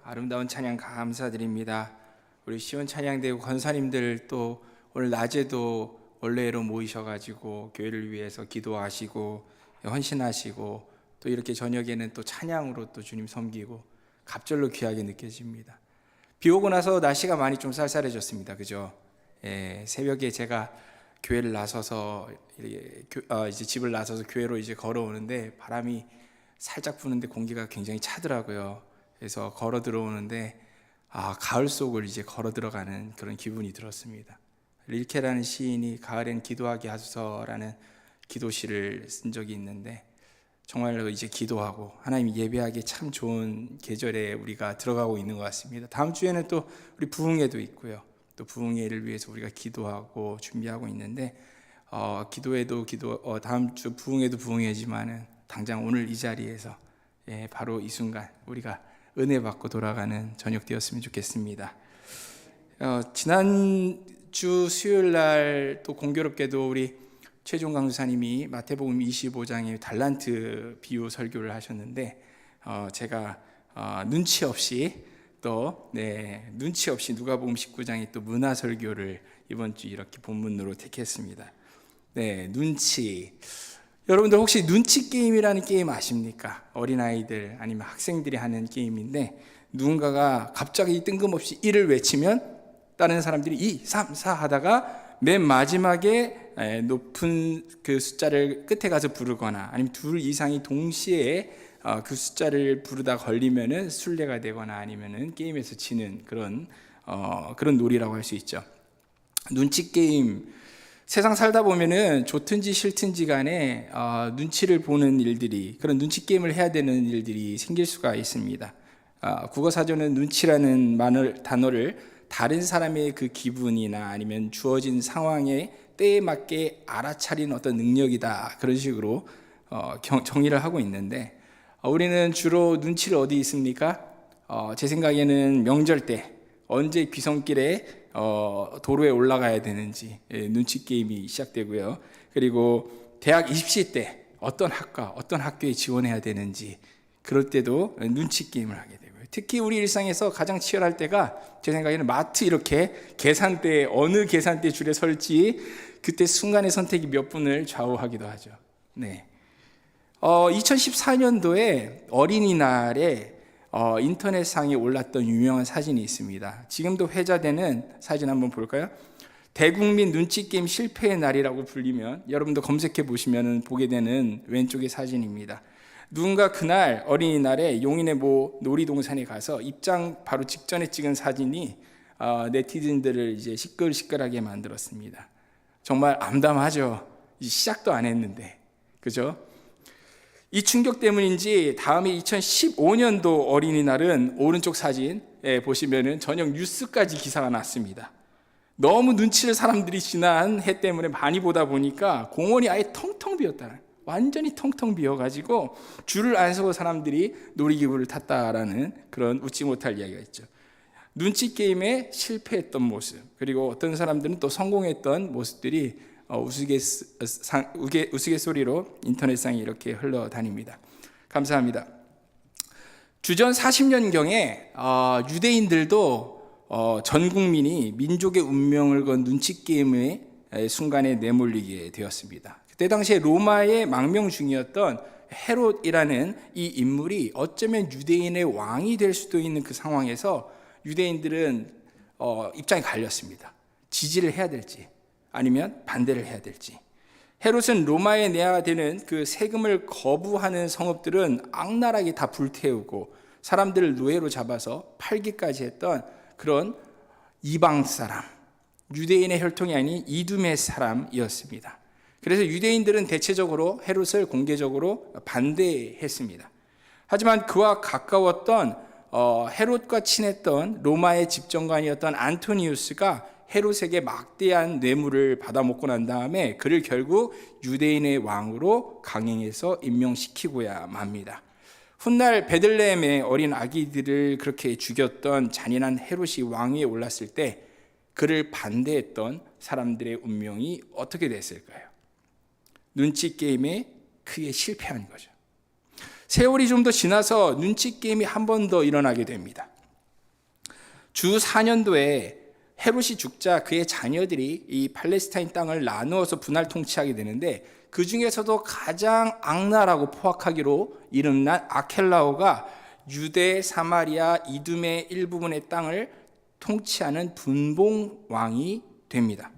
아름다운 찬양 감사드립니다. 우리 시온 찬양대회 권사님들 또 오늘 낮에도 원래로 모이셔가지고 교회를 위해서 기도하시고 헌신하시고 또 이렇게 저녁에는 또 찬양으로 또 주님 섬기고 갑절로 귀하게 느껴집니다. 비 오고 나서 날씨가 많이 좀 쌀쌀해졌습니다. 그죠? 새벽에 제가 교회를 나서서 이제 집을 나서서 교회로 이제 걸어오는데 바람이 살짝 부는데 공기가 굉장히 차더라고요. 그래서 걸어 들어오는데 가을 속을 이제 걸어 들어가는 그런 기분이 들었습니다. 릴케라는 시인이 가을엔 기도하게 하소서라는 기도시를 쓴 적이 있는데 정말로 이제 기도하고 하나님 예배하기 참 좋은 계절에 우리가 들어가고 있는 것 같습니다. 다음 주에는 또 우리 부흥회도 있고요. 또 부흥회를 위해서 우리가 기도하고 준비하고 있는데 다음 주 부흥회도 부흥회지만은 당장 오늘 이 자리에서 바로 이 순간 우리가 은혜 받고 돌아가는 저녁 되었으면 좋겠습니다. 지난주 수요일 날 또 공교롭게도 우리 최종 강사님이 마태복음 25장의 달란트 비유 설교를 하셨는데 제가 눈치 없이 누가복음 19장의 또 문화 설교를 이번 주 이렇게 본문으로 택했습니다. 눈치. 여러분들 혹시 눈치 게임이라는 게임 아십니까? 어린아이들 아니면 학생들이 하는 게임인데 누군가가 갑자기 뜬금없이 1을 외치면 다른 사람들이 2, 3, 4 하다가 맨 마지막에 높은 그 숫자를 끝에 가서 부르거나 아니면 둘 이상이 동시에 그 숫자를 부르다 걸리면은 술래가 되거나 아니면은 게임에서 지는 그런 놀이라고 할 수 있죠. 눈치 게임. 세상 살다 보면은 좋든지 싫든지 간에 눈치를 보는 일들이, 그런 눈치 게임을 해야 되는 일들이 생길 수가 있습니다. 국어사전은 눈치라는 단어를 다른 사람의 그 기분이나 아니면 주어진 상황에 때에 맞게 알아차리는 어떤 능력이다, 그런 식으로 정의를 하고 있는데 우리는 주로 눈치를 어디 있습니까? 제 생각에는 명절 때 언제 귀성길에 도로에 올라가야 되는지 눈치 게임이 시작되고요. 그리고 대학 입시 때 어떤 학과, 어떤 학교에 지원해야 되는지 그럴 때도 눈치 게임을 하게 되고요. 특히 우리 일상에서 가장 치열할 때가 제 생각에는 마트 이렇게 계산대, 어느 계산대 줄에 설지 그때 순간의 선택이 몇 분을 좌우하기도 하죠. 2014년도에 어린이날에 인터넷상에 올랐던 유명한 사진이 있습니다. 지금도 회자되는 사진 한번 볼까요? 대국민 눈치게임 실패의 날이라고 불리면 여러분도 검색해 보시면 보게 되는 왼쪽의 사진입니다. 누군가 그날 어린이날에 용인의 모 놀이동산에 가서 입장 바로 직전에 찍은 사진이 네티즌들을 이제 시끌시끌하게 만들었습니다. 정말 암담하죠. 시작도 안 했는데, 그죠? 이 충격 때문인지 다음에 2015년도 어린이날은 오른쪽 사진 보시면은 저녁 뉴스까지 기사가 났습니다. 너무 눈치를 사람들이 지난 해 때문에 많이 보다 보니까 공원이 아예 텅텅 비었다. 완전히 텅텅 비어가지고 줄을 안 서고 사람들이 놀이기구를 탔다라는 그런 웃지 못할 이야기가 있죠. 눈치 게임에 실패했던 모습, 그리고 어떤 사람들은 또 성공했던 모습들이 우스갯소리로 인터넷상에 이렇게 흘러다닙니다. 감사합니다. 주전 40년경에 유대인들도 전 국민이 민족의 운명을 건 눈치 게임의 순간에 내몰리게 되었습니다. 그때 당시에 로마의 망명 중이었던 헤롯이라는 이 인물이 어쩌면 유대인의 왕이 될 수도 있는 그 상황에서 유대인들은 입장이 갈렸습니다. 지지를 해야 될지 아니면 반대를 해야 될지. 헤롯은 로마에 내야 되는 그 세금을 거부하는 성읍들은 악랄하게 다 불태우고 사람들을 노예로 잡아서 팔기까지 했던 그런 이방 사람, 유대인의 혈통이 아닌 이두메 사람이었습니다. 그래서 유대인들은 대체적으로 헤롯을 공개적으로 반대했습니다. 하지만 그와 가까웠던 헤롯과 친했던 로마의 집정관이었던 안토니우스가 헤롯에게 막대한 뇌물을 받아먹고 난 다음에 그를 결국 유대인의 왕으로 강행해서 임명시키고야 맙니다. 훗날 베들레헴의 어린 아기들을 그렇게 죽였던 잔인한 헤롯이 왕위에 올랐을 때 그를 반대했던 사람들의 운명이 어떻게 됐을까요? 눈치 게임에 크게 실패한 거죠. 세월이 좀 더 지나서 눈치 게임이 한 번 더 일어나게 됩니다. 주 4년도에 헤롯이 죽자 그의 자녀들이 이 팔레스타인 땅을 나누어서 분할 통치하게 되는데, 그 중에서도 가장 악랄하고 포악하기로 이름난 아켈라오가 유대, 사마리아, 이둠의 일부분의 땅을 통치하는 분봉 왕이 됩니다.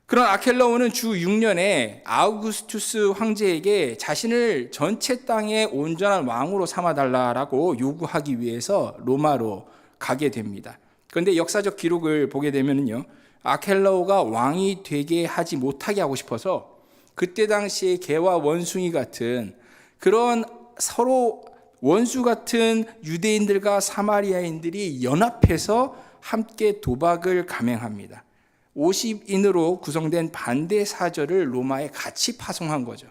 그런 아켈라오는 주 6년에 아우구스투스 황제에게 자신을 전체 땅의 온전한 왕으로 삼아달라고 요구하기 위해서 로마로 가게 됩니다. 그런데 역사적 기록을 보게 되면요, 아켈라오가 왕이 되게 하지 못하게 하고 싶어서 그때 당시에 개와 원숭이 같은 그런 서로 원수 같은 유대인들과 사마리아인들이 연합해서 함께 도박을 감행합니다. 50인으로 구성된 반대 사절을 로마에 같이 파송한 거죠.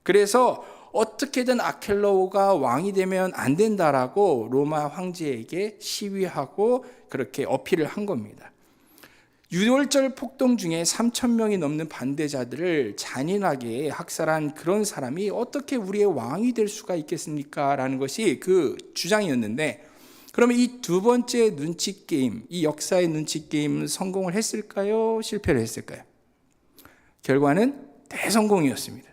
그래서 어떻게든 아켈라오가 왕이 되면 안 된다라고 로마 황제에게 시위하고 그렇게 어필을 한 겁니다. 유월절 폭동 중에 3,000명이 넘는 반대자들을 잔인하게 학살한 그런 사람이 어떻게 우리의 왕이 될 수가 있겠습니까? 라는 것이 그 주장이었는데, 그러면 이 두 번째 눈치 게임, 이 역사의 눈치 게임은 성공을 했을까요? 실패를 했을까요? 결과는 대성공이었습니다.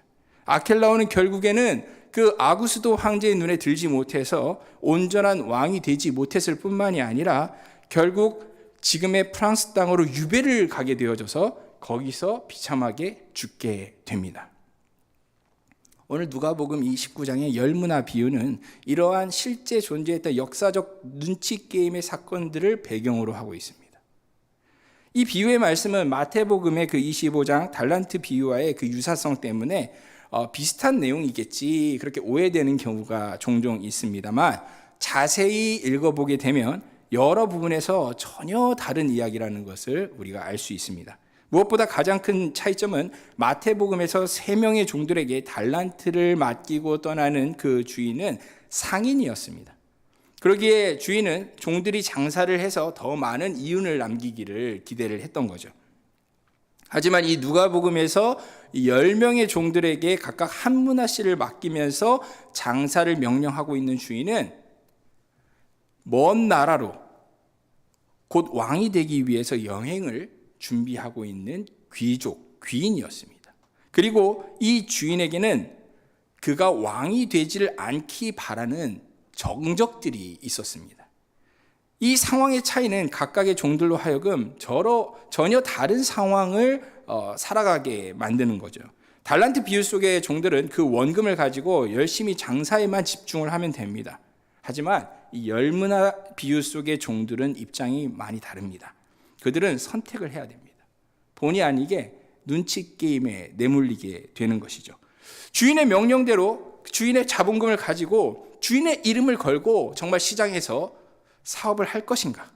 아켈라오는 결국에는 그 아구스도 황제의 눈에 들지 못해서 온전한 왕이 되지 못했을 뿐만이 아니라 결국 지금의 프랑스 땅으로 유배를 가게 되어져서 거기서 비참하게 죽게 됩니다. 오늘 누가복음 29장의 열문화 비유는 이러한 실제 존재했던 역사적 눈치 게임의 사건들을 배경으로 하고 있습니다. 이 비유의 말씀은 마태복음의 그 25장 달란트 비유와의 그 유사성 때문에 비슷한 내용이겠지 그렇게 오해되는 경우가 종종 있습니다만, 자세히 읽어보게 되면 여러 부분에서 전혀 다른 이야기라는 것을 우리가 알 수 있습니다. 무엇보다 가장 큰 차이점은 마태복음에서 3명의 종들에게 달란트를 맡기고 떠나는 그 주인은 상인이었습니다. 그러기에 주인은 종들이 장사를 해서 더 많은 이윤을 남기기를 기대를 했던 거죠. 하지만 이 누가복음에서 10명의 종들에게 각각 한 므나씩을 맡기면서 장사를 명령하고 있는 주인은 먼 나라로 곧 왕이 되기 위해서 여행을 준비하고 있는 귀인이었습니다. 그리고 이 주인에게는 그가 왕이 되지를 않기 바라는 정적들이 있었습니다. 이 상황의 차이는 각각의 종들로 하여금 전혀 다른 상황을 살아가게 만드는 거죠. 달란트 비유 속의 종들은 그 원금을 가지고 열심히 장사에만 집중을 하면 됩니다. 하지만 이 열문화 비유 속의 종들은 입장이 많이 다릅니다. 그들은 선택을 해야 됩니다. 본의 아니게 눈치 게임에 내몰리게 되는 것이죠. 주인의 명령대로 주인의 자본금을 가지고 주인의 이름을 걸고 정말 시장에서 사업을 할 것인가?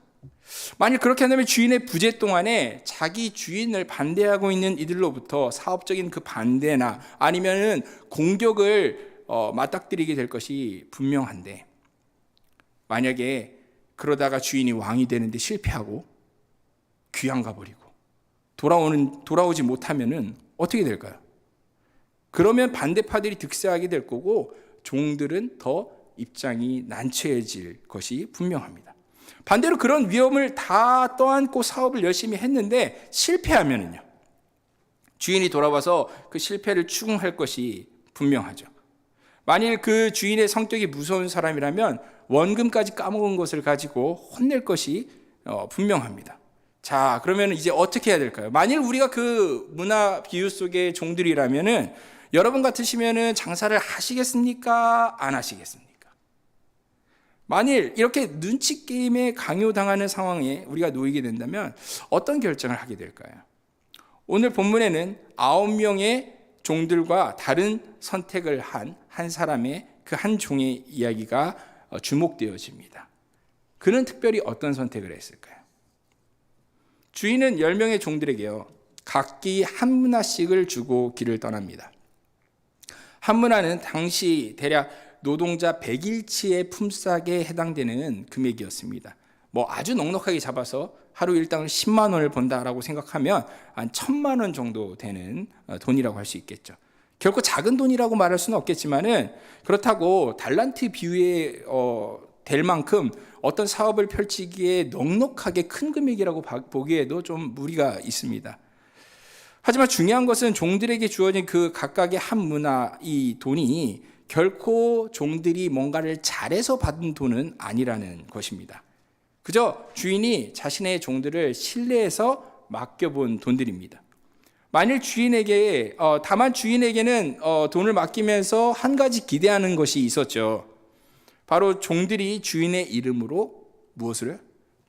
만일 그렇게 한다면 주인의 부재 동안에 자기 주인을 반대하고 있는 이들로부터 사업적인 그 반대나 아니면은 공격을 맞닥뜨리게 될 것이 분명한데, 만약에 그러다가 주인이 왕이 되는데 실패하고 귀양 가버리고 돌아오지 못하면은 어떻게 될까요? 그러면 반대파들이 득세하게 될 거고 종들은 더 입장이 난처해질 것이 분명합니다. 반대로 그런 위험을 다 떠안고 사업을 열심히 했는데 실패하면은요, 주인이 돌아와서 그 실패를 추궁할 것이 분명하죠. 만일 그 주인의 성격이 무서운 사람이라면 원금까지 까먹은 것을 가지고 혼낼 것이 분명합니다. 자, 그러면 이제 어떻게 해야 될까요? 만일 우리가 그 문화 비유 속의 종들이라면은 여러분 같으시면은 장사를 하시겠습니까? 안 하시겠습니까? 만일 이렇게 눈치 게임에 강요당하는 상황에 우리가 놓이게 된다면 어떤 결정을 하게 될까요? 오늘 본문에는 9명의 종들과 다른 선택을 한 사람의 그 한 종의 이야기가 주목되어집니다. 그는 특별히 어떤 선택을 했을까요? 주인은 10명의 종들에게요, 각기 한 므나씩을 주고 길을 떠납니다. 한 므나는 당시 대략 노동자 100일치의 품삯에 해당되는 금액이었습니다. 아주 넉넉하게 잡아서 하루 일당을 10만 원을 번다라고 생각하면 한 1,000만 원 정도 되는 돈이라고 할 수 있겠죠. 결코 작은 돈이라고 말할 수는 없겠지만은, 그렇다고 달란트 비유에 될 만큼 어떤 사업을 펼치기에 넉넉하게 큰 금액이라고 보기에도 좀 무리가 있습니다. 하지만 중요한 것은 종들에게 주어진 그 각각의 한 문화, 이 돈이 결코 종들이 뭔가를 잘해서 받은 돈은 아니라는 것입니다. 그저 주인이 자신의 종들을 신뢰해서 맡겨본 돈들입니다. 만일 다만 주인에게는 돈을 맡기면서 한 가지 기대하는 것이 있었죠. 바로 종들이 주인의 이름으로 무엇을?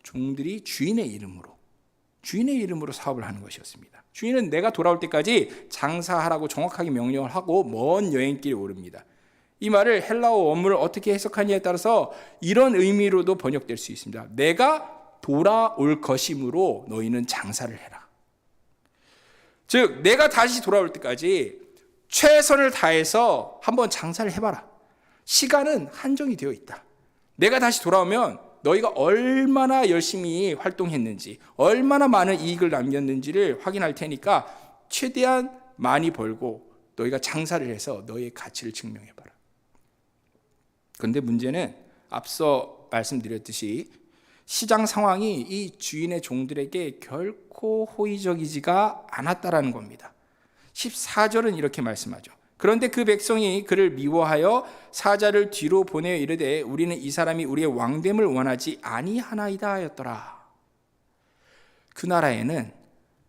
종들이 주인의 이름으로 사업을 하는 것이었습니다. 주인은 내가 돌아올 때까지 장사하라고 정확하게 명령을 하고 먼 여행길에 오릅니다. 이 말을 헬라어 원문을 어떻게 해석하냐에 따라서 이런 의미로도 번역될 수 있습니다. 내가 돌아올 것이므로 너희는 장사를 해라. 즉 내가 다시 돌아올 때까지 최선을 다해서 한번 장사를 해봐라. 시간은 한정이 되어 있다. 내가 다시 돌아오면 너희가 얼마나 열심히 활동했는지, 얼마나 많은 이익을 남겼는지를 확인할 테니까 최대한 많이 벌고 너희가 장사를 해서 너희의 가치를 증명해봐라. 그런데 문제는 앞서 말씀드렸듯이 시장 상황이 이 주인의 종들에게 결코 호의적이지가 않았다라는 겁니다. 14절은 이렇게 말씀하죠. 그런데 그 백성이 그를 미워하여 사자를 뒤로 보내어 이르되 우리는 이 사람이 우리의 왕됨을 원하지 아니하나이다 하였더라. 그 나라에는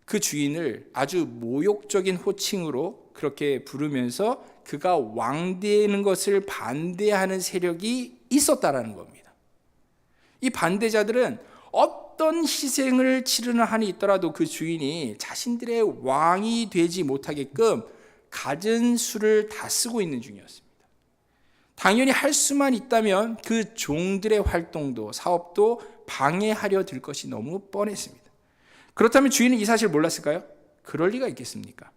그 주인을 아주 모욕적인 호칭으로 그렇게 부르면서 그가 왕되는 것을 반대하는 세력이 있었다라는 겁니다. 이 반대자들은 어떤 희생을 치르는 한이 있더라도 그 주인이 자신들의 왕이 되지 못하게끔 갖은 수를 다 쓰고 있는 중이었습니다. 당연히 할 수만 있다면 그 종들의 활동도 사업도 방해하려 들 것이 너무 뻔했습니다. 그렇다면 주인은 이 사실을 몰랐을까요? 그럴 리가 있겠습니까?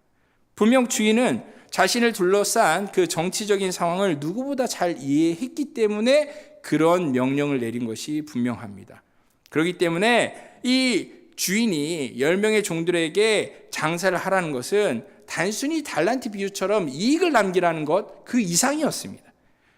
분명 주인은 자신을 둘러싼 그 정치적인 상황을 누구보다 잘 이해했기 때문에 그런 명령을 내린 것이 분명합니다. 그렇기 때문에 이 주인이 10명의 종들에게 장사를 하라는 것은 단순히 달란트 비유처럼 이익을 남기라는 것 그 이상이었습니다.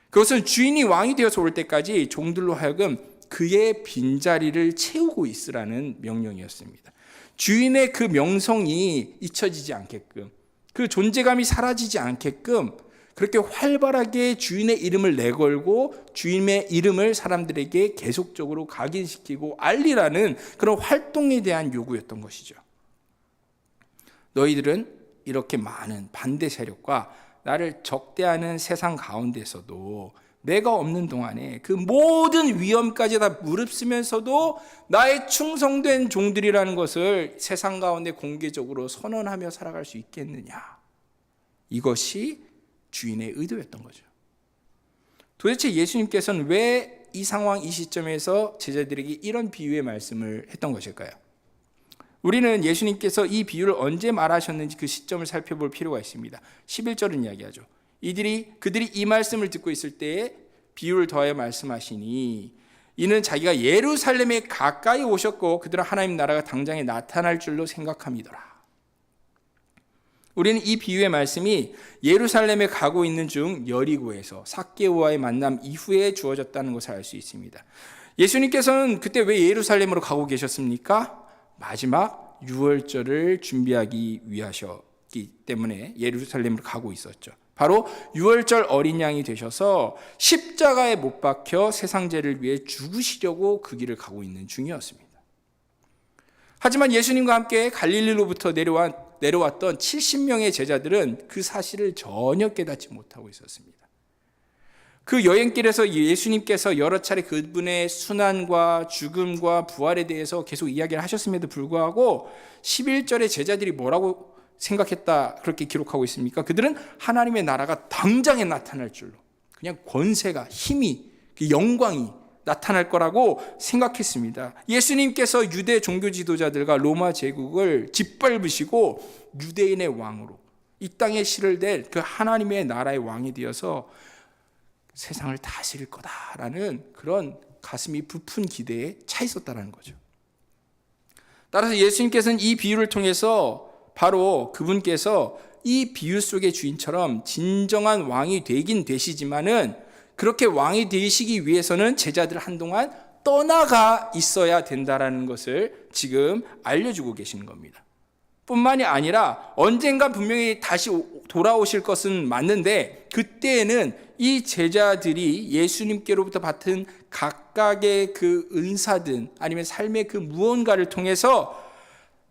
그것은 주인이 왕이 되어서 올 때까지 종들로 하여금 그의 빈자리를 채우고 있으라는 명령이었습니다. 주인의 그 명성이 잊혀지지 않게끔, 그 존재감이 사라지지 않게끔 그렇게 활발하게 주인의 이름을 내걸고 주인의 이름을 사람들에게 계속적으로 각인시키고 알리라는 그런 활동에 대한 요구였던 것이죠. 너희들은 이렇게 많은 반대 세력과 나를 적대하는 세상 가운데서도 내가 없는 동안에 그 모든 위험까지 다 무릅쓰면서도 나의 충성된 종들이라는 것을 세상 가운데 공개적으로 선언하며 살아갈 수 있겠느냐. 이것이 주인의 의도였던 거죠. 도대체 예수님께서는 왜 이 상황, 이 시점에서 제자들에게 이런 비유의 말씀을 했던 것일까요? 우리는 예수님께서 이 비유를 언제 말하셨는지 그 시점을 살펴볼 필요가 있습니다. 11절은 이야기하죠. 그들이 이 말씀을 듣고 있을 때에 비유를 더하여 말씀하시니 이는 자기가 예루살렘에 가까이 오셨고 그들은 하나님 나라가 당장에 나타날 줄로 생각함이더라. 우리는 이 비유의 말씀이 예루살렘에 가고 있는 중 여리고에서 삭개오와의 만남 이후에 주어졌다는 것을 알 수 있습니다. 예수님께서는 그때 왜 예루살렘으로 가고 계셨습니까? 마지막 유월절을 준비하기 위하셨기 때문에 예루살렘으로 가고 있었죠. 바로 유월절 어린 양이 되셔서 십자가에 못 박혀 세상 죄를 위해 죽으시려고 그 길을 가고 있는 중이었습니다. 하지만 예수님과 함께 갈릴리로부터 내려왔던 70명의 제자들은 그 사실을 전혀 깨닫지 못하고 있었습니다. 그 여행길에서 예수님께서 여러 차례 그분의 순환과 죽음과 부활에 대해서 계속 이야기를 하셨음에도 불구하고 11절에 제자들이 뭐라고 생각했다 그렇게 기록하고 있습니까? 그들은 하나님의 나라가 당장에 나타날 줄로, 그냥 권세가, 힘이, 그 영광이 나타날 거라고 생각했습니다. 예수님께서 유대 종교 지도자들과 로마 제국을 짓밟으시고 유대인의 왕으로 이 땅에 실을 댈 그 하나님의 나라의 왕이 되어서 세상을 다스릴 거다라는 그런 가슴이 부푼 기대에 차 있었다는 거죠. 따라서 예수님께서는 이 비유를 통해서 바로 그분께서 이 비유 속의 주인처럼 진정한 왕이 되긴 되시지만은 그렇게 왕이 되시기 위해서는 제자들 한동안 떠나가 있어야 된다라는 것을 지금 알려주고 계시는 겁니다. 뿐만이 아니라 언젠가 분명히 다시 돌아오실 것은 맞는데, 그때에는 이 제자들이 예수님께로부터 받은 각각의 그 은사든 아니면 삶의 그 무언가를 통해서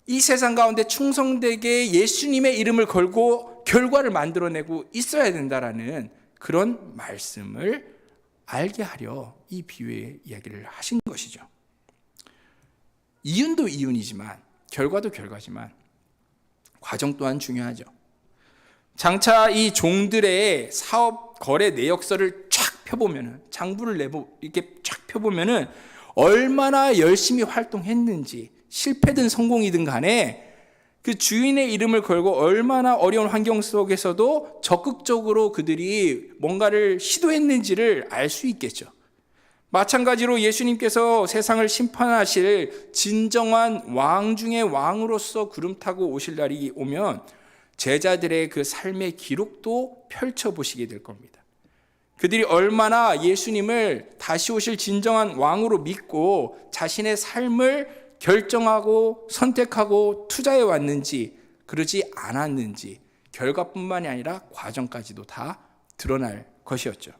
이 세상 가운데 충성되게 예수님의 이름을 걸고 결과를 만들어내고 있어야 된다라는 그런 말씀을 알게 하려 이 비유의 이야기를 하신 것이죠. 이윤도 이윤이지만 결과도 결과지만 과정 또한 중요하죠. 장차 이 종들의 사업 거래 내역서를 쫙 펴보면은, 장부를 이렇게 쫙 펴보면은 얼마나 열심히 활동했는지, 실패든 성공이든 간에 그 주인의 이름을 걸고 얼마나 어려운 환경 속에서도 적극적으로 그들이 뭔가를 시도했는지를 알 수 있겠죠. 마찬가지로 예수님께서 세상을 심판하실 진정한 왕 중의 왕으로서 구름 타고 오실 날이 오면 제자들의 그 삶의 기록도 펼쳐보시게 될 겁니다. 그들이 얼마나 예수님을 다시 오실 진정한 왕으로 믿고 자신의 삶을 결정하고 선택하고 투자해 왔는지, 그러지 않았는지, 결과뿐만이 아니라 과정까지도 다 드러날 것이었죠.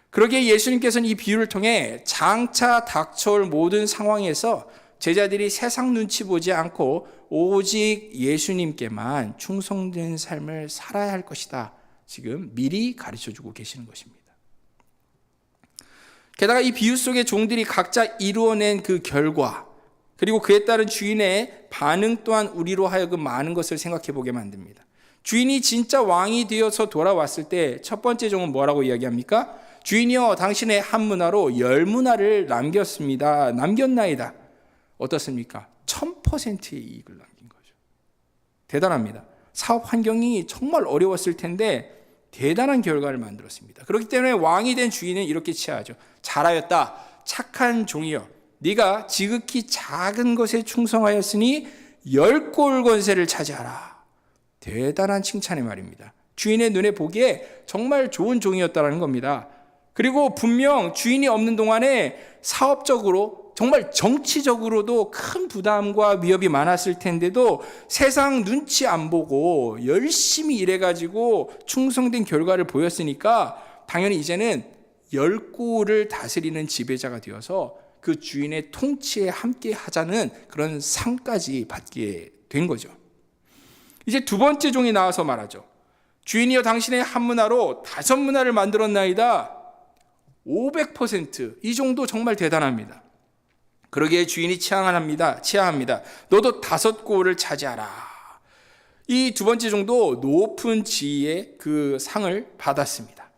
그러기에 예수님께서는 이 비유를 통해 장차 닥쳐올 모든 상황에서 제자들이 세상 눈치 보지 않고 오직 예수님께만 충성된 삶을 살아야 할 것이다, 지금 미리 가르쳐주고 계시는 것입니다. 게다가 이 비유 속에 종들이 각자 이루어낸 그 결과, 그리고 그에 따른 주인의 반응 또한 우리로 하여금 많은 것을 생각해 보게 만듭니다. 주인이 진짜 왕이 되어서 돌아왔을 때 첫 번째 종은 뭐라고 이야기합니까? 주인이여, 당신의 한 문화로 10문화를 남겼나이다. 어떻습니까? 1000%의 이익을 남긴 거죠. 대단합니다. 사업 환경이 정말 어려웠을 텐데 대단한 결과를 만들었습니다. 그렇기 때문에 왕이 된 주인은 이렇게 취하죠. 잘하였다, 착한 종이여, 네가 지극히 작은 것에 충성하였으니 10골 권세를 차지하라. 대단한 칭찬의 말입니다. 주인의 눈에 보기에 정말 좋은 종이었다는 겁니다. 그리고 분명 주인이 없는 동안에 사업적으로, 정말 정치적으로도 큰 부담과 위협이 많았을 텐데도 세상 눈치 안 보고 열심히 일해가지고 충성된 결과를 보였으니까 당연히 이제는 10골을 다스리는 지배자가 되어서 그 주인의 통치에 함께 하자는 그런 상까지 받게 된 거죠. 이제 두 번째 종이 나와서 말하죠. 주인이여, 당신의 한 문화로 5문화를 만들었나이다. 500%. 이 정도 정말 대단합니다. 그러기에 주인이 치하합니다. 너도 5골을 차지하라. 이 두 번째 종도 높은 지위의 그 상을 받았습니다.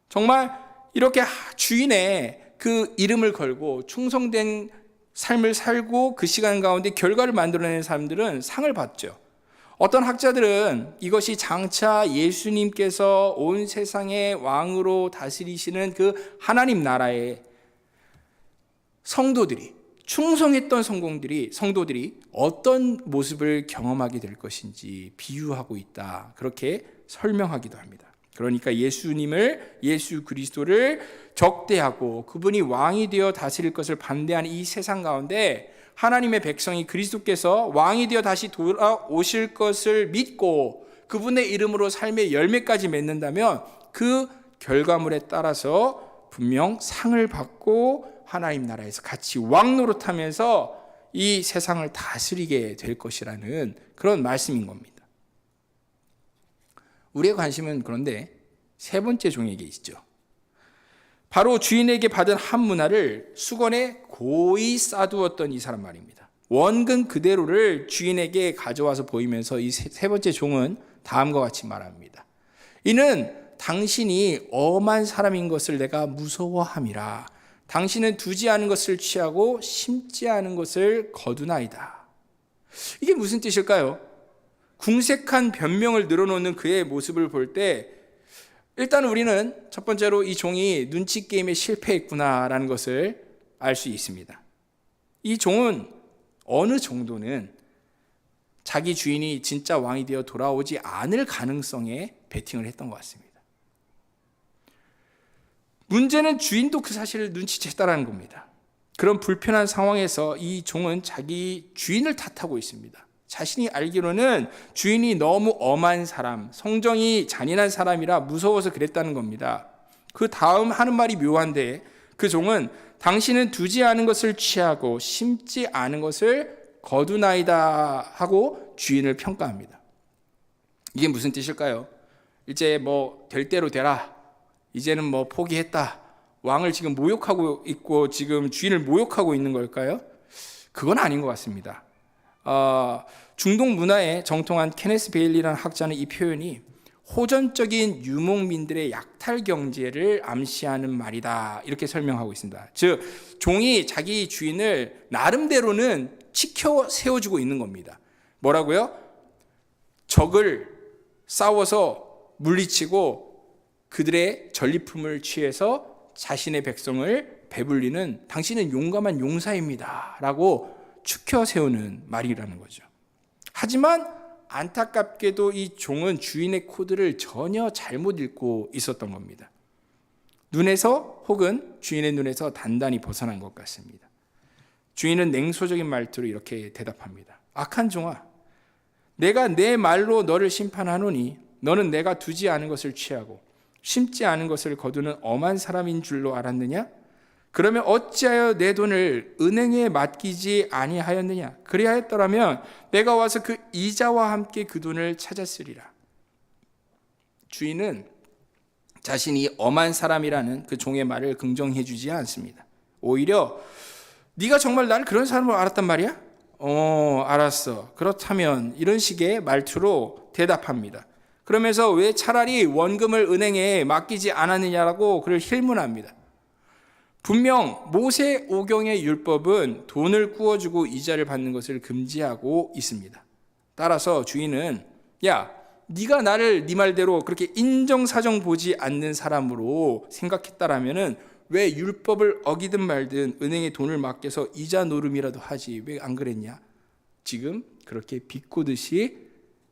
정말 이렇게 주인의 그 이름을 걸고 충성된 삶을 살고 그 시간 가운데 결과를 만들어내는 사람들은 상을 받죠. 어떤 학자들은 이것이 장차 예수님께서 온 세상의 왕으로 다스리시는 그 하나님 나라의 성도들이, 충성했던 성도들이 어떤 모습을 경험하게 될 것인지 비유하고 있다, 그렇게 설명하기도 합니다. 그러니까 예수 그리스도를 적대하고 그분이 왕이 되어 다스릴 것을 반대하는 이 세상 가운데 하나님의 백성이 그리스도께서 왕이 되어 다시 돌아오실 것을 믿고 그분의 이름으로 삶의 열매까지 맺는다면 그 결과물에 따라서 분명 상을 받고 하나님 나라에서 같이 왕 노릇하면서 이 세상을 다스리게 될 것이라는 그런 말씀인 겁니다. 우리의 관심은 그런데 세 번째 종에게 있죠. 바로 주인에게 받은 한 문화를 수건에 고이 싸두었던 이 사람 말입니다. 원근 그대로를 주인에게 가져와서 보이면서 이 세 번째 종은 다음과 같이 말합니다. 이는 당신이 엄한 사람인 것을 내가 무서워함이라. 당신은 두지 않은 것을 취하고 심지 않은 것을 거두나이다. 이게 무슨 뜻일까요? 궁색한 변명을 늘어놓는 그의 모습을 볼 때 일단 우리는 첫 번째로 이 종이 눈치 게임에 실패했구나라는 것을 알 수 있습니다. 이 종은 어느 정도는 자기 주인이 진짜 왕이 되어 돌아오지 않을 가능성에 베팅을 했던 것 같습니다. 문제는 주인도 그 사실을 눈치챘다는 겁니다. 그런 불편한 상황에서 이 종은 자기 주인을 탓하고 있습니다. 자신이 알기로는 주인이 너무 엄한 사람, 성정이 잔인한 사람이라 무서워서 그랬다는 겁니다. 그 다음 하는 말이 묘한데, 그 종은 당신은 두지 않은 것을 취하고 심지 않은 것을 거두나이다 하고 주인을 평가합니다. 이게 무슨 뜻일까요? 이제 뭐 될 대로 되라, 이제는 뭐 포기했다, 왕을 지금 모욕하고 있고 지금 주인을 모욕하고 있는 걸까요? 그건 아닌 것 같습니다. 중동 문화에 정통한 케네스 베일리라는 학자는 이 표현이 호전적인 유목민들의 약탈 경제를 암시하는 말이다, 이렇게 설명하고 있습니다. 즉, 종이 자기 주인을 나름대로는 지켜 세워주고 있는 겁니다. 뭐라고요? 적을 싸워서 물리치고 그들의 전리품을 취해서 자신의 백성을 배불리는 당신은 용감한 용사입니다 라고 추켜 세우는 말이라는 거죠. 하지만 안타깝게도 이 종은 주인의 코드를 전혀 잘못 읽고 있었던 겁니다. 눈에서 혹은 주인의 눈에서 단단히 벗어난 것 같습니다. 주인은 냉소적인 말투로 이렇게 대답합니다. 악한 종아, 내가 내 말로 너를 심판하노니 너는 내가 두지 않은 것을 취하고 심지 않은 것을 거두는 엄한 사람인 줄로 알았느냐? 그러면 어찌하여 내 돈을 은행에 맡기지 아니하였느냐? 그리하였더라면 내가 와서 그 이자와 함께 그 돈을 찾았으리라. 주인은 자신이 엄한 사람이라는 그 종의 말을 긍정해 주지 않습니다. 오히려 네가 정말 나를 그런 사람으로 알았단 말이야? 알았어. 그렇다면, 이런 식의 말투로 대답합니다. 그러면서 왜 차라리 원금을 은행에 맡기지 않았느냐라고 그를 힐문합니다. 분명 모세 오경의 율법은 돈을 꾸어주고 이자를 받는 것을 금지하고 있습니다. 따라서 주인은, 야, 네가 나를 네 말대로 그렇게 인정사정 보지 않는 사람으로 생각했다라면은 왜 율법을 어기든 말든 은행에 돈을 맡겨서 이자 노름이라도 하지, 왜 안 그랬냐? 지금 그렇게 비꼬듯이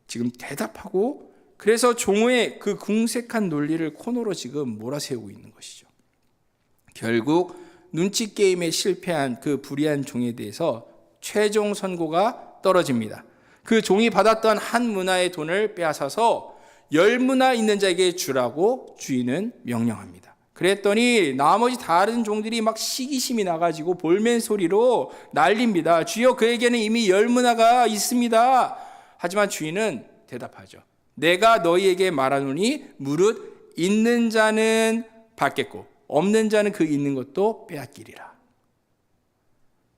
지금 대답하고, 그래서 종의 그 궁색한 논리를 코너로 지금 몰아세우고 있는 것이죠. 결국 눈치 게임에 실패한 그 불의한 종에 대해서 최종 선고가 떨어집니다. 그 종이 받았던 한 문화의 돈을 빼앗아서 10문화 있는 자에게 주라고 주인은 명령합니다. 그랬더니 나머지 다른 종들이 막 시기심이 나가지고 볼멘 소리로 난립니다. 주여, 그에게는 이미 10문화가 있습니다. 하지만 주인은 대답하죠. 내가 너희에게 말하노니 무릇 있는 자는 받겠고 없는 자는 그 있는 것도 빼앗기리라.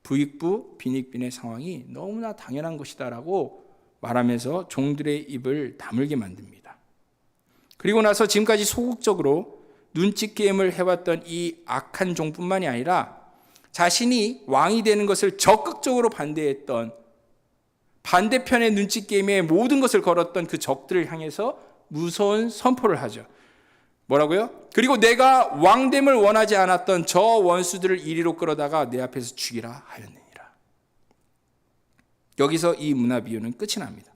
부익부 빈익빈의 상황이 너무나 당연한 것이다라고 말하면서 종들의 입을 다물게 만듭니다. 그리고 나서 지금까지 소극적으로 눈치 게임을 해왔던 이 악한 종뿐만이 아니라 자신이 왕이 되는 것을 적극적으로 반대했던, 반대편의 눈치 게임에 모든 것을 걸었던 그 적들을 향해서 무서운 선포를 하죠. 뭐라고요? 그리고 내가 왕됨을 원하지 않았던 저 원수들을 이리로 끌어다가 내 앞에서 죽이라 하였느니라. 여기서 이 문화 비유는 끝이 납니다.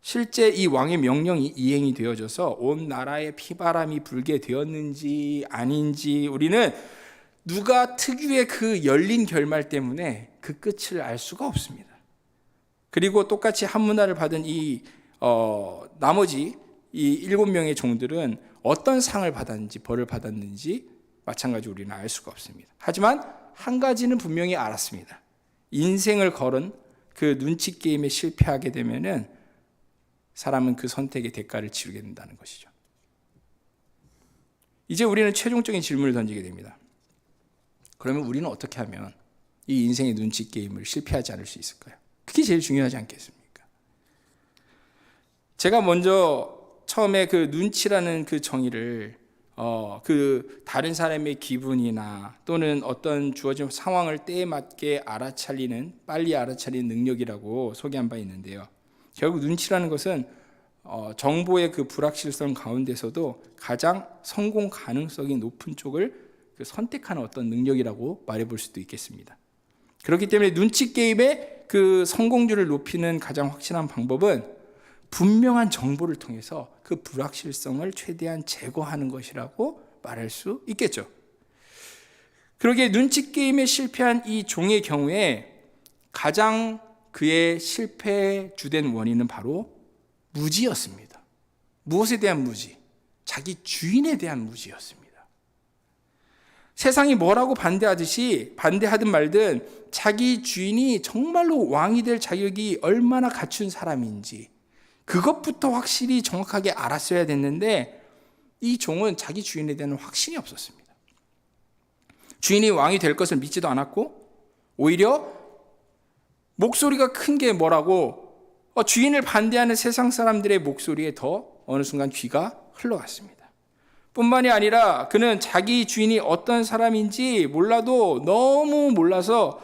실제 이 왕의 명령이 이행이 되어져서 온 나라에 피바람이 불게 되었는지 아닌지 우리는 누가 특유의 그 열린 결말 때문에 그 끝을 알 수가 없습니다. 그리고 똑같이 한 문화를 받은 이 나머지 이 7명의 종들은 어떤 상을 받았는지 벌을 받았는지 마찬가지로 우리는 알 수가 없습니다. 하지만 한 가지는 분명히 알았습니다. 인생을 걸은 그 눈치 게임에 실패하게 되면은 사람은 그 선택의 대가를 치르게 된다는 것이죠. 이제 우리는 최종적인 질문을 던지게 됩니다. 그러면 우리는 어떻게 하면 이 인생의 눈치 게임을 실패하지 않을 수 있을까요? 그게 제일 중요하지 않겠습니까? 제가 먼저 처음에 그 눈치라는 그 정의를 그 다른 사람의 기분이나 또는 어떤 주어진 상황을 때에 맞게 알아차리는, 빨리 알아차리는 능력이라고 소개한 바 있는데요. 결국 눈치라는 것은 정보의 그 불확실성 가운데서도 가장 성공 가능성이 높은 쪽을 그 선택하는 어떤 능력이라고 말해볼 수도 있겠습니다. 그렇기 때문에 눈치 게임의 그 성공률을 높이는 가장 확실한 방법은 분명한 정보를 통해서 그 불확실성을 최대한 제거하는 것이라고 말할 수 있겠죠. 그러기에 눈치 게임에 실패한 이 종의 경우에 가장 그의 실패의 주된 원인은 바로 무지였습니다. 무엇에 대한 무지? 자기 주인에 대한 무지였습니다. 세상이 뭐라고 반대하든 말든 자기 주인이 정말로 왕이 될 자격이 얼마나 갖춘 사람인지 그것부터 확실히 정확하게 알았어야 됐는데 이 종은 자기 주인에 대한 확신이 없었습니다. 주인이 왕이 될 것을 믿지도 않았고 오히려 목소리가 큰 게 뭐라고 주인을 반대하는 세상 사람들의 목소리에 더 어느 순간 귀가 흘러갔습니다. 뿐만이 아니라 그는 자기 주인이 어떤 사람인지 몰라도 너무 몰라서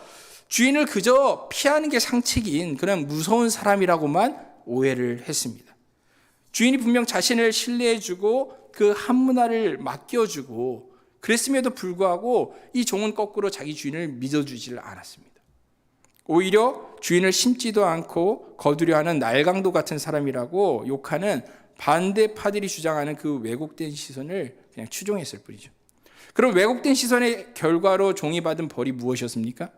주인을 그저 피하는 게 상책인 그런 무서운 사람이라고만 오해를 했습니다. 주인이 분명 자신을 신뢰해주고 그 한문화를 맡겨주고 그랬음에도 불구하고 이 종은 거꾸로 자기 주인을 믿어주지를 않았습니다. 오히려 주인을 심지도 않고 거두려하는 날강도 같은 사람이라고 욕하는 반대파들이 주장하는 그 왜곡된 시선을 그냥 추종했을 뿐이죠. 그럼 왜곡된 시선의 결과로 종이 받은 벌이 무엇이었습니까?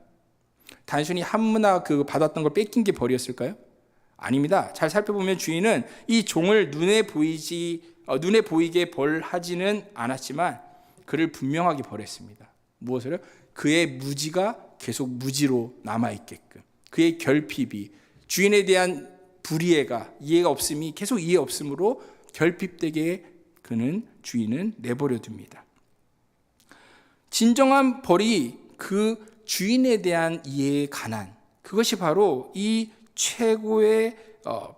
단순히 한문화 받았던 걸 뺏긴 게 벌이었을까요? 아닙니다. 잘 살펴보면 주인은 이 종을 눈에 보이게 벌하지는 않았지만 그를 분명하게 벌했습니다. 무엇을요? 그의 무지가 계속 무지로 남아있게끔, 그의 결핍이, 주인에 대한 불이해가, 이해가 없음이 계속 이해 없음으로 결핍되게 주인은 내버려 둡니다. 진정한 벌이 그 주인에 대한 이해에 관한, 그것이 바로 이 최고의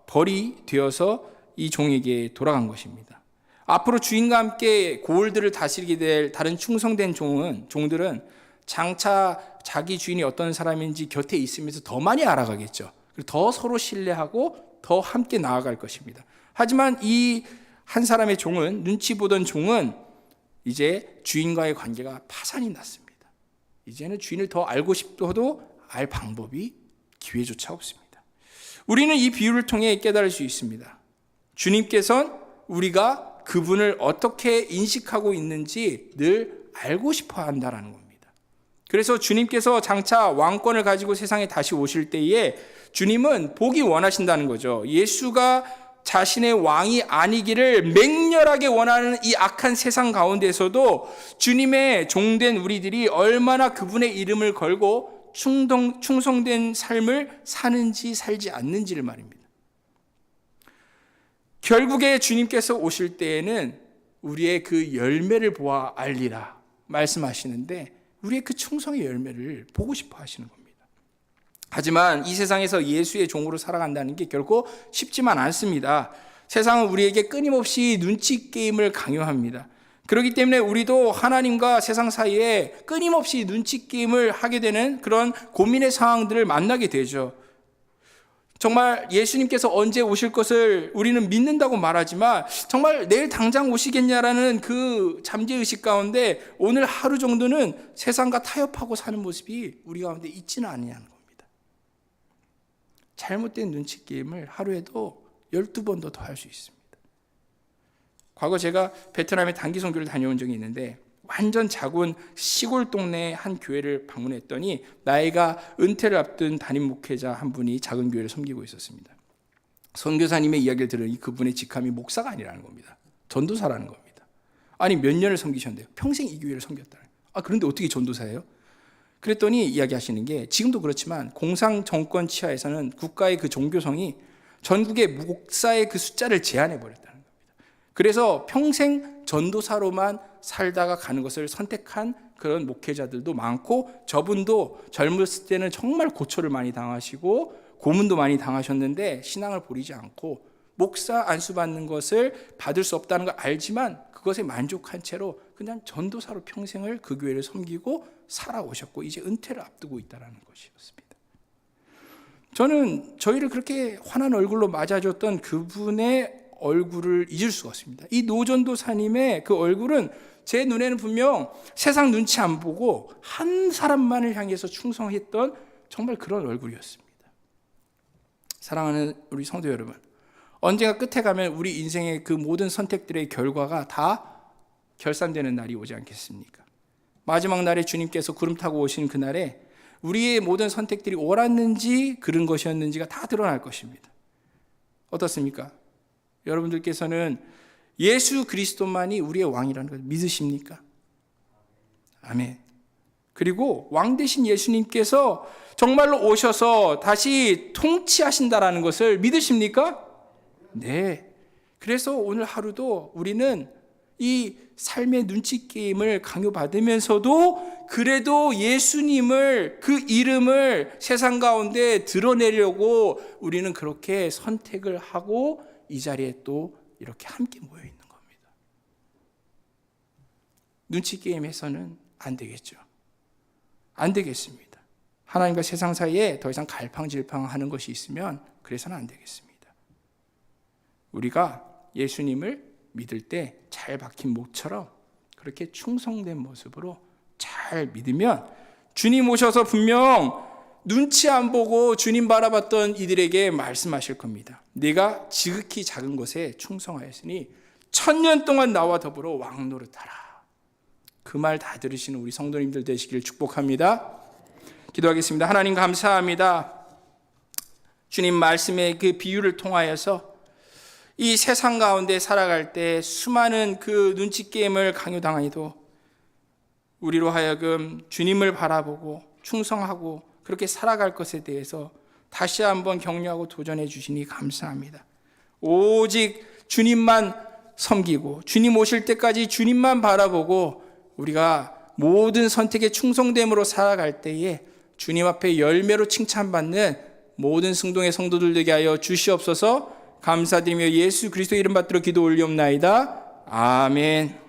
벌이 되어서 이 종에게 돌아간 것입니다. 앞으로 주인과 함께 고을들을 다스리게 될 다른 충성된 종들은 장차 자기 주인이 어떤 사람인지 곁에 있으면서 더 많이 알아가겠죠. 그리고 더 서로 신뢰하고 더 함께 나아갈 것입니다. 하지만 이 한 사람의 종은, 눈치 보던 종은 이제 주인과의 관계가 파산이 났습니다. 이제는 주인을 더 알고 싶어도 알 방법이 기회조차 없습니다. 우리는 이 비유를 통해 깨달을 수 있습니다. 주님께서는 우리가 그분을 어떻게 인식하고 있는지 늘 알고 싶어 한다는 겁니다. 그래서 주님께서 장차 왕권을 가지고 세상에 다시 오실 때에 주님은 보기 원하신다는 거죠. 예수가 자신의 왕이 아니기를 맹렬하게 원하는 이 악한 세상 가운데서도 주님의 종된 우리들이 얼마나 그분의 이름을 걸고 충성된 삶을 사는지 살지 않는지를 말입니다. 결국에 주님께서 오실 때에는 우리의 그 열매를 보아 알리라 말씀하시는데 우리의 그 충성의 열매를 보고 싶어 하시는 겁니다. 하지만 이 세상에서 예수의 종으로 살아간다는 게 결코 쉽지만 않습니다. 세상은 우리에게 끊임없이 눈치 게임을 강요합니다. 그렇기 때문에 우리도 하나님과 세상 사이에 끊임없이 눈치 게임을 하게 되는 그런 고민의 상황들을 만나게 되죠. 정말 예수님께서 언제 오실 것을 우리는 믿는다고 말하지만 정말 내일 당장 오시겠냐라는 그 잠재의식 가운데 오늘 하루 정도는 세상과 타협하고 사는 모습이 우리 가운데 있지는 않냐는 겁니다. 잘못된 눈치 게임을 하루에도 12번도 더 할 수 있습니다. 과거 제가 베트남에 단기 선교를 다녀온 적이 있는데 완전 작은 시골 동네 한 교회를 방문했더니 나이가 은퇴를 앞둔 담임 목회자 한 분이 작은 교회를 섬기고 있었습니다. 선교사님의 이야기를 들으니 그분의 직함이 목사가 아니라는 겁니다. 전도사라는 겁니다. 아니 몇 년을 섬기셨는데요. 평생 이 교회를 섬겼다는. 그런데 어떻게 전도사예요? 그랬더니 이야기하시는 게 지금도 그렇지만 공상 정권 치하에서는 국가의 그 종교성이 전국의 목사의 그 숫자를 제한해 버렸다는 겁니다. 그래서 평생 전도사로만 살다가 가는 것을 선택한 그런 목회자들도 많고 저분도 젊었을 때는 정말 고초를 많이 당하시고 고문도 많이 당하셨는데 신앙을 버리지 않고 목사 안수 받는 것을 받을 수 없다는 걸 알지만 그것에 만족한 채로 그냥 전도사로 평생을 그 교회를 섬기고 살아오셨고 이제 은퇴를 앞두고 있다는 것이었습니다. 저는 저희를 그렇게 환한 얼굴로 맞아줬던 그분의 얼굴을 잊을 수가 없습니다. 이 노전도사님의 그 얼굴은 제 눈에는 분명 세상 눈치 안 보고 한 사람만을 향해서 충성했던 정말 그런 얼굴이었습니다. 사랑하는 우리 성도 여러분, 언젠가 끝에 가면 우리 인생의 그 모든 선택들의 결과가 다 결산되는 날이 오지 않겠습니까? 마지막 날에 주님께서 구름 타고 오신 그날에 우리의 모든 선택들이 옳았는지 그른 것이었는지가 다 드러날 것입니다. 어떻습니까? 여러분들께서는 예수 그리스도만이 우리의 왕이라는 걸 믿으십니까? 아멘. 그리고 왕 되신 예수님께서 정말로 오셔서 다시 통치하신다라는 것을 믿으십니까? 네. 그래서 오늘 하루도 우리는 이 삶의 눈치 게임을 강요받으면서도 그래도 예수님을, 그 이름을 세상 가운데 드러내려고 우리는 그렇게 선택을 하고 이 자리에 또 이렇게 함께 모여 있는 겁니다. 눈치 게임에서는 안 되겠죠. 안 되겠습니다. 하나님과 세상 사이에 더 이상 갈팡질팡하는 것이 있으면 그래서는 안 되겠습니다. 우리가 예수님을 믿을 때 잘 박힌 목처럼 그렇게 충성된 모습으로 잘 믿으면 주님 오셔서 분명 눈치 안 보고 주님 바라봤던 이들에게 말씀하실 겁니다. 네가 지극히 작은 것에 충성하였으니 1000년 동안 나와 더불어 왕 노릇하라. 그 말 다 들으시는 우리 성도님들 되시길 축복합니다. 기도하겠습니다. 하나님 감사합니다. 주님 말씀의 그 비유를 통하여서 이 세상 가운데 살아갈 때 수많은 그 눈치 게임을 강요당하니도 우리로 하여금 주님을 바라보고 충성하고 그렇게 살아갈 것에 대해서 다시 한번 격려하고 도전해 주시니 감사합니다. 오직 주님만 섬기고 주님 오실 때까지 주님만 바라보고 우리가 모든 선택에 충성됨으로 살아갈 때에 주님 앞에 열매로 칭찬받는 모든 승동의 성도들 되게 하여 주시옵소서. 감사드리며 예수 그리스도의 이름 받들어 기도 올리옵나이다. 아멘.